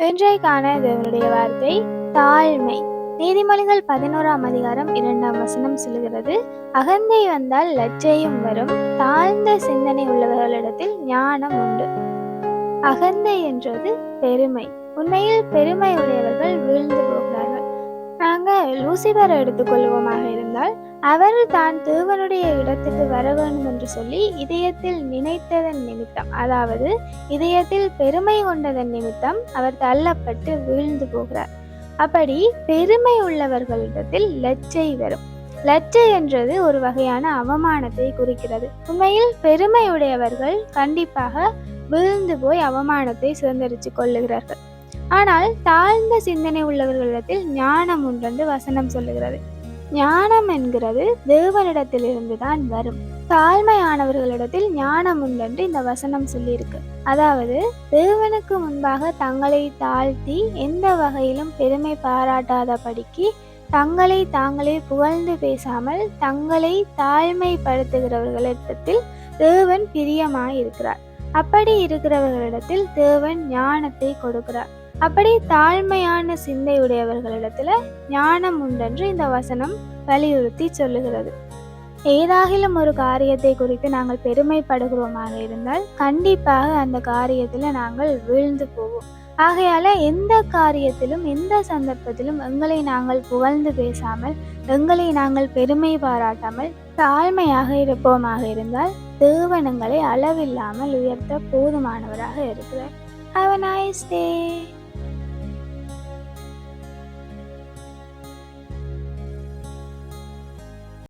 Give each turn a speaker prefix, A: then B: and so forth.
A: இன்றைக்கான தேவனுடைய வார்த்தை தாழ்மை. நீதிமொழிகள் 11ஆம் அதிகாரம் 2ஆம் வசனம் சொல்லுகிறது, அகந்தை வந்தால் லஜ்ஜையும் வரும், தாழ்ந்த சிந்தனை உள்ளவர்களிடத்தில் ஞானம் உண்டு. அகந்தை என்றது பெருமை. உண்மையில் பெருமை உடையவர்கள் வீழ்ந்து போகிறார்கள். நாங்கள் லூசிபரை எடுத்துக்கொள்வோமாக இருந்தால், அவர் தான் தேவனுடைய இடத்துக்கு வர வேண்டும் என்று சொல்லி இதயத்தில் நினைத்ததன் நிமித்தம், அதாவது இதயத்தில் பெருமை கொண்டதன் நிமித்தம் அவர் தள்ளப்பட்டு வீழ்ந்து போகிறார். அப்படி பெருமை உள்ளவர்களிடத்தில் லஜ்ஜை வரும். லஜ்ஜை என்றது ஒரு வகையான அவமானத்தை குறிக்கிறது. உண்மையில் பெருமை உடையவர்கள் கண்டிப்பாக வீழ்ந்து போய் அவமானத்தை சுதந்திரித்து கொள்ளுகிறார்கள். ஆனால் தாழ்ந்த சிந்தனை உள்ளவர்களிடத்தில் ஞானம் உண்டென்று வசனம் சொல்லுகிறது. ஞானம் என்கிறது தேவனிடத்திலிருந்து தான் வரும். தாழ்மையானவர்களிடத்தில் ஞானம் உண்டென்று இந்த வசனம் சொல்லியிருக்கு. அதாவது தேவனுக்கு முன்பாக தங்களை தாழ்த்தி எந்த வகையிலும் பெருமை பாராட்டாதபடிக்கு தங்களை தாங்களே புகழ்ந்து பேசாமல் தங்களை தாழ்மைப்படுத்துகிறவர்களிடத்தில் தேவன் பிரியமாயிருக்கிறார். அப்படி இருக்கிறவர்களிடத்தில் தேவன் ஞானத்தை கொடுக்கிறார். அப்படி தாழ்மையான சிந்தையுடையவர்களிடத்துல ஞானம் உண்டென்று இந்த வசனம் வலியுறுத்தி சொல்லுகிறது. ஏதாகிலும் ஒரு காரியத்தை குறித்து நாங்கள் பெருமைப்படுகிறோமாக இருந்தால் கண்டிப்பாக அந்த காரியத்துல நாங்கள் வீழ்ந்து போவோம். ஆகையால எந்த காரியத்திலும் எந்த சந்தர்ப்பத்திலும் எங்களை நாங்கள் புகழ்ந்து பேசாமல் எங்களை நாங்கள் பெருமை பாராட்டாமல் தாழ்மையாக இருப்போமாக இருந்தால் தேவன் எங்களை அளவில்லாமல் உயர்த்த போதுமானவராக இருக்கிறார். Have a nice day.